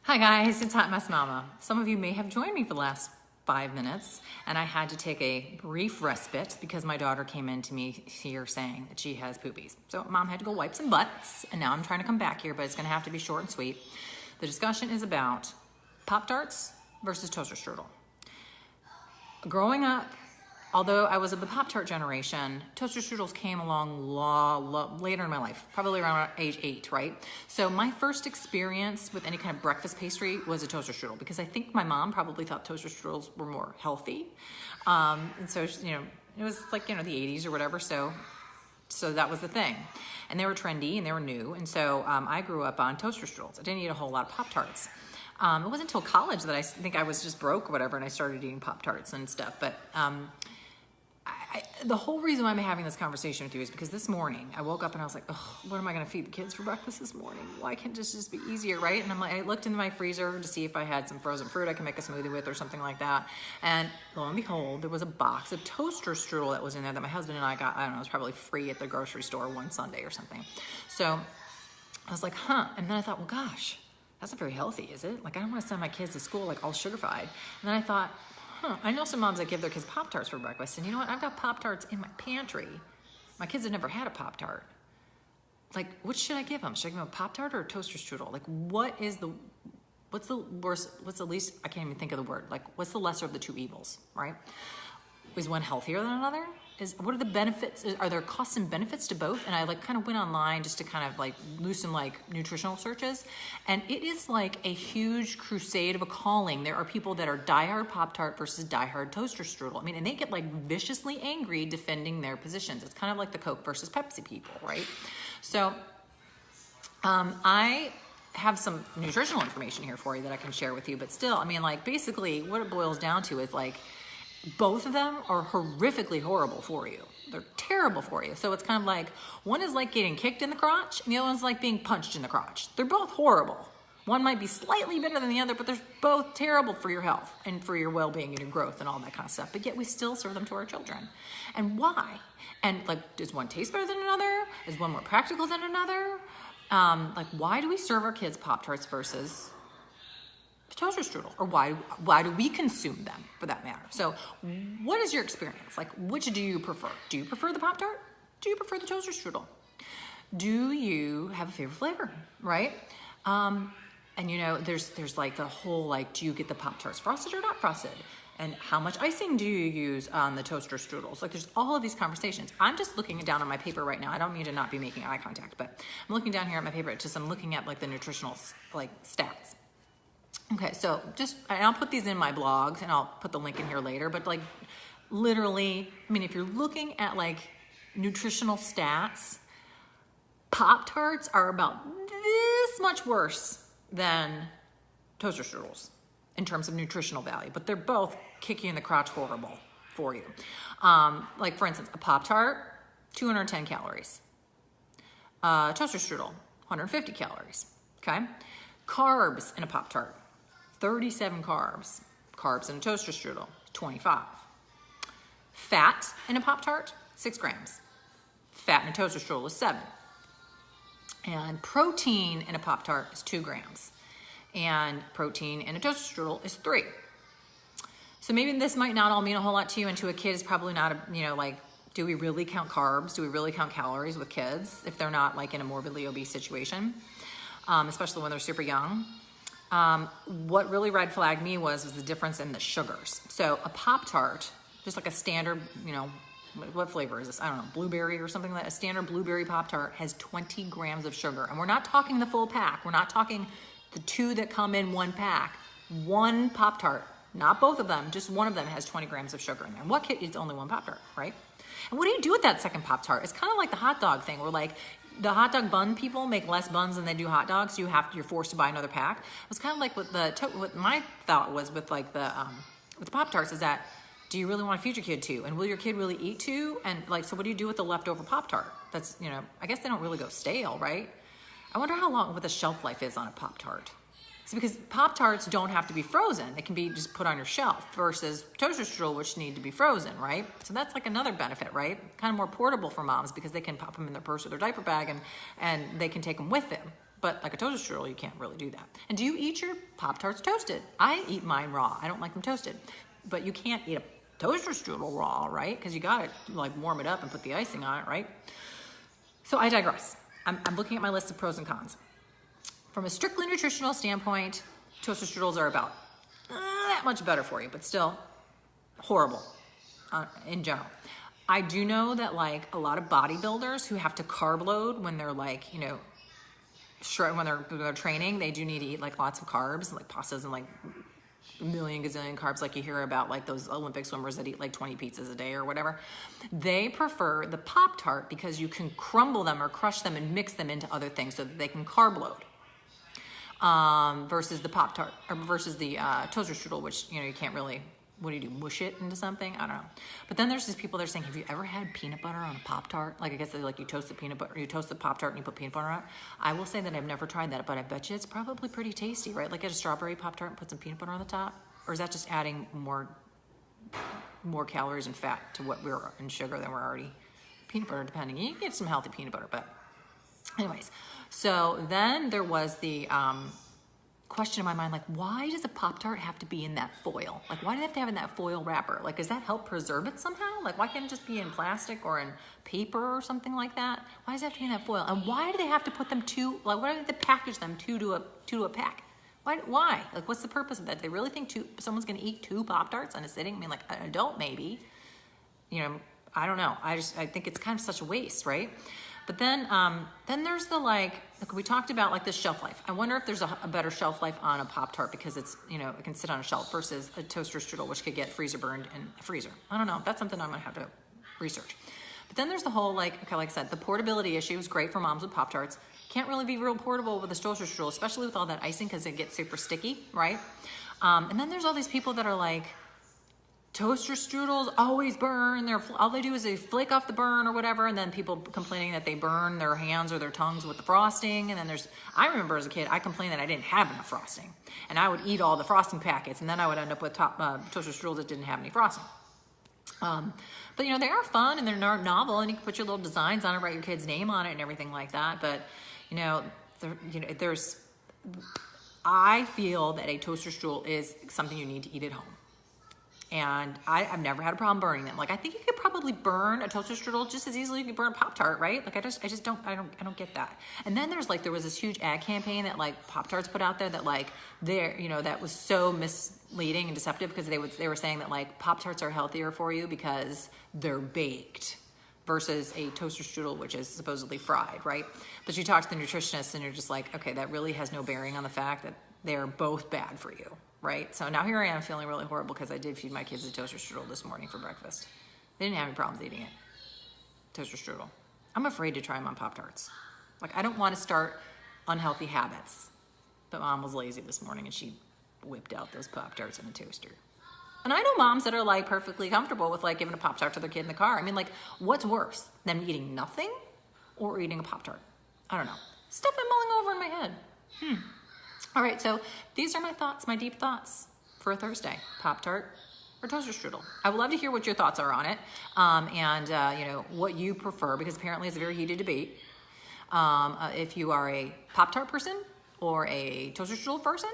Hi guys, it's Hot Mess Mama. Some of you may have joined me for the last 5 minutes, and I had to take a brief respite because my daughter came in to me here saying that she has poopies. So mom had to go wipe some butts, and now I'm trying to come back here, but it's gonna have to be short and sweet. The discussion is about Pop-Tarts versus toaster strudel. Growing up, although I was of the Pop-Tart generation, toaster strudels came along later in my life, probably around age 8, right? So my first experience with any kind of breakfast pastry was a toaster strudel because I think my mom probably thought toaster strudels were more healthy. And so, it was like, the 80s or whatever. So that was the thing. And they were trendy and they were new. And so I grew up on toaster strudels. I didn't eat a whole lot of Pop-Tarts. It wasn't until college that I think I was just broke or whatever and I started eating Pop-Tarts and stuff. But the whole reason why I'm having this conversation with you is because this morning I woke up and I was like, oh, what am I going to feed the kids for breakfast this morning? Why can't this just be easier, right? And I looked into my freezer to see if I had some frozen fruit I can make a smoothie with or something like that. And lo and behold, there was a box of toaster strudel that was in there that my husband and I got. I don't know, it was probably free at the grocery store one Sunday or something. So I was like, huh. And then I thought, well, gosh, that's not very healthy, is it? Like, I don't want to send my kids to school like all sugar-fied. And then I thought, I know some moms that give their kids Pop-Tarts for breakfast, and you know what? I've got Pop-Tarts in my pantry. My kids have never had a Pop-Tart. Like, what should I give them? Should I give them a Pop-Tart or a toaster strudel? Like, what's the worst, what's the least, I can't even think of the word. Like, what's the lesser of the two evils, right? Is one healthier than another? What are the benefits? Are there costs and benefits to both? And I kind of went online just to kind of loosen nutritional searches. And it is like a huge crusade of a calling. There are people that are diehard Pop-Tart versus diehard toaster strudel. I mean, and they get viciously angry defending their positions. It's kind of like the Coke versus Pepsi people, right? So I have some nutritional information here for you that I can share with you. But still, I mean, basically what it boils down to is both of them are horrifically horrible for you. They're terrible for you. So it's kind of like, one is like getting kicked in the crotch, and the other one's like being punched in the crotch. They're both horrible. One might be slightly better than the other, but they're both terrible for your health and for your well-being and your growth and all that kind of stuff. But yet we still serve them to our children. And why? And does one taste better than another? Is one more practical than another? Why do we serve our kids Pop-Tarts versus toaster strudel, or why do we consume them for that matter? So what is your experience? Which do you prefer? Do you prefer the Pop-Tart? Do you prefer the toaster strudel? Do you have a favorite flavor, right? And there's the whole, do you get the Pop-Tarts frosted or not frosted? And how much icing do you use on the toaster strudels? There's all of these conversations. I'm just looking down on my paper right now. I don't mean to not be making eye contact, but I'm looking down here at my paper. I'm looking at the nutritional stats. Okay, so and I'll put these in my blogs and I'll put the link in here later, but literally, I mean, if you're looking at nutritional stats, Pop-Tarts are about this much worse than toaster strudels in terms of nutritional value, but they're both kick you in the crotch horrible for you. For instance, a Pop-Tart, 210 calories. Toaster strudel, 150 calories, okay? Carbs in a Pop-Tart, 37 carbs. Carbs in a toaster strudel, 25. Fat in a Pop-Tart, 6 grams. Fat in a toaster strudel is 7. And protein in a Pop-Tart is 2 grams. And protein in a toaster strudel is 3. So maybe this might not all mean a whole lot to you, and to a kid is probably not do we really count carbs? Do we really count calories with kids if they're not in a morbidly obese situation? Especially when they're super young. What really red flagged me was the difference in the sugars. So a Pop-Tart, just a standard, what flavor is this? I don't know, blueberry or something like that. A standard blueberry Pop-Tart has 20 grams of sugar. And we're not talking the full pack. We're not talking the 2 that come in one pack. One Pop-Tart, not both of them, just one of them has 20 grams of sugar in there. And what kid eats only one Pop-Tart, right? And what do you do with that second Pop-Tart? It's kind of like the hot dog thing where the hot dog bun people make less buns than they do hot dogs. You're forced to buy another pack. It was kind of like what my thought was with the Pop-Tarts is that, do you really want to feed your kid 2? And will your kid really eat 2? And so what do you do with the leftover Pop-Tart? That's, I guess they don't really go stale, right? I wonder what the shelf life is on a Pop-Tart. So because Pop-Tarts don't have to be frozen. They can be just put on your shelf versus toaster strudel, which need to be frozen, right? So that's another benefit, right? Kind of more portable for moms because they can pop them in their purse or their diaper bag and they can take them with them. But like a toaster strudel, you can't really do that. And do you eat your Pop-Tarts toasted? I eat mine raw. I don't like them toasted. But you can't eat a toaster strudel raw, right? Because you got to like warm it up and put the icing on it, right? So I digress. I'm looking at my list of pros and cons. From a strictly nutritional standpoint, toaster strudels are about that much better for you, but still horrible in general. I do know that like a lot of bodybuilders who have to carb load when they're like, you know, when they're training, they do need to eat like lots of carbs, like pastas and like a million gazillion carbs, like you hear about like those Olympic swimmers that eat like 20 pizzas a day or whatever. They prefer the Pop-Tart because you can crumble them or crush them and mix them into other things so that they can carb load. Versus the Pop-Tart or versus the toaster strudel, which, you know, you can't really, what do you do, mush it into something? I don't know. But then there's these people that are saying, have you ever had peanut butter on a Pop-Tart? Like I guess they like you toast the peanut butter, you toast the Pop-Tart and you put peanut butter on it. I will say that I've never tried that, but I bet you it's probably pretty tasty, right? Like get a strawberry Pop-Tart and put some peanut butter on the top. Or is that just adding more calories and fat to what we're in sugar than we're already peanut butter, depending. You can get some healthy peanut butter, but anyways. So then there was the question in my mind, like, why does a Pop-Tart have to be in that foil? Like, why do they have to have in that foil wrapper? Like, does that help preserve it somehow? Like, why can't it just be in plastic or in paper or something like that? Why does it have to be in that foil? And why do they have to put them like, why do they have to package them two to a pack? Why? Like, what's the purpose of that? Do they really think someone's going to eat 2 Pop-Tarts on a sitting? I mean, like, an adult maybe. You know, I don't know. I think it's kind of such a waste, right? But then there's the like we talked about like the shelf life. I wonder if there's a better shelf life on a Pop-Tart because it's, you know, it can sit on a shelf versus a toaster strudel, which could get freezer burned in a freezer. I don't know. That's something I'm going to have to research. But then there's the whole, like, okay, like I said, the portability issue is great for moms with Pop-Tarts. Can't really be real portable with a toaster strudel, especially with all that icing because it gets super sticky, right? And then there's all these people that are like, toaster strudels always burn. All they do is they flake off the burn or whatever, and then people complaining that they burn their hands or their tongues with the frosting. And then I remember as a kid, I complained that I didn't have enough frosting, and I would eat all the frosting packets, and then I would end up with toaster strudels that didn't have any frosting. But you know, they are fun and they're novel, and you can put your little designs on it, write your kid's name on it, and everything like that. But you know, I feel that a toaster strudel is something you need to eat at home. And I've never had a problem burning them. Like, I think you could probably burn a toaster strudel just as easily as you could burn a Pop-Tart, right? Like, I just don't get that. And then there was this huge ad campaign that like Pop-Tarts put out there that like that was so misleading and deceptive because they were saying that like Pop-Tarts are healthier for you because they're baked versus a toaster strudel, which is supposedly fried, right? But you talk to the nutritionist and you're just like, okay, that really has no bearing on the fact that they're both bad for you. Right? So now here I am feeling really horrible because I did feed my kids a toaster strudel this morning for breakfast. They didn't have any problems eating it. Toaster strudel. I'm afraid to try them on Pop-Tarts. Like, I don't want to start unhealthy habits. But Mom was lazy this morning and she whipped out those Pop-Tarts in a toaster. And I know moms that are like perfectly comfortable with like giving a Pop-Tart to their kid in the car. I mean, like, what's worse? Them eating nothing or eating a Pop-Tart? I don't know. Stuff I'm mulling over in my head. All right, so these are my thoughts, my deep thoughts for a Thursday. Pop-Tart or toaster strudel. I would love to hear what your thoughts are on it, and you know, what you prefer, because apparently it's a very heated debate. If you are a Pop-Tart person or a toaster strudel person,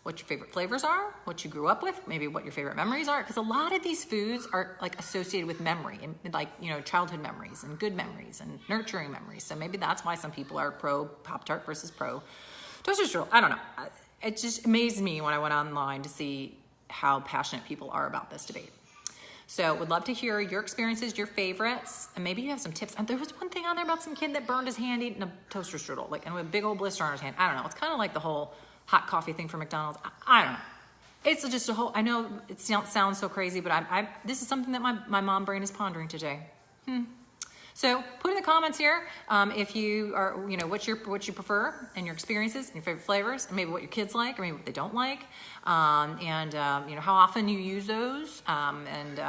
what your favorite flavors are, what you grew up with, maybe what your favorite memories are, because a lot of these foods are like associated with memory and like, you know, childhood memories and good memories and nurturing memories. So maybe that's why some people are pro Pop-Tart versus pro toaster strudel. I don't know. It just amazed me when I went online to see how passionate people are about this debate. So would love to hear your experiences, your favorites, and maybe you have some tips. And there was one thing on there about some kid that burned his hand eating a toaster strudel, like, and with a big old blister on his hand. I don't know. It's kind of like the whole hot coffee thing from McDonald's. I don't know. It's just a whole, I know it sounds so crazy, but this is something that my mom brain is pondering today. So put in the comments here if you are, you know, what you prefer and your experiences and your favorite flavors, and maybe what your kids like, or maybe what they don't like, and you know, how often you use those, and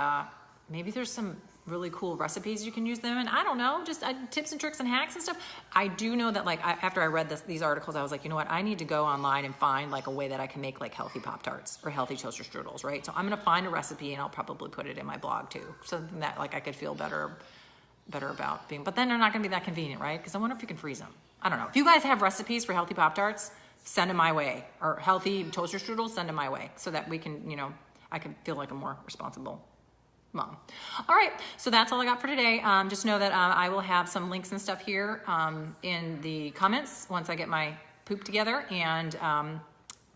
maybe there's some really cool recipes you can use them in. I don't know, just tips and tricks and hacks and stuff. I do know that like after I read these articles, I was like, you know what, I need to go online and find like a way that I can make like healthy Pop-Tarts or healthy toaster strudels, right? So I'm gonna find a recipe and I'll probably put it in my blog too, so that like I could feel better about being, but then they're not gonna be that convenient, right? Because I wonder if you can freeze them. I don't know. If you guys have recipes for healthy Pop-Tarts, send them my way. Or healthy toaster strudels, send them my way. So that we can, you know, I can feel like a more responsible mom. All right, so that's all I got for today. Just know that I will have some links and stuff here in the comments once I get my poop together. And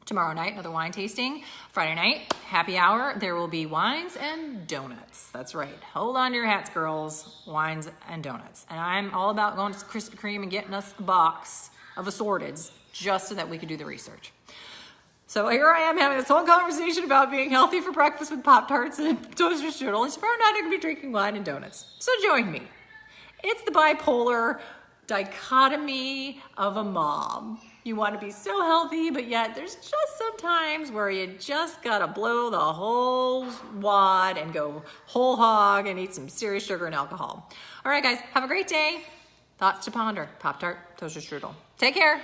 tomorrow night, another wine tasting. Friday night, happy hour. There will be wines and donuts. That's right. Hold on to your hats, girls. Wines and donuts. And I'm all about going to Krispy Kreme and getting us a box of assorteds just so that we could do the research. So here I am having this whole conversation about being healthy for breakfast with Pop-Tarts and toaster strudel. And tomorrow night I'm going to be drinking wine and donuts. So join me. It's the bipolar dichotomy of a mom. You want to be so healthy, but yet there's just some times where you just got to blow the whole wad and go whole hog and eat some serious sugar and alcohol. All right, guys, have a great day. Thoughts to ponder. Pop-Tart, toaster strudel. Take care.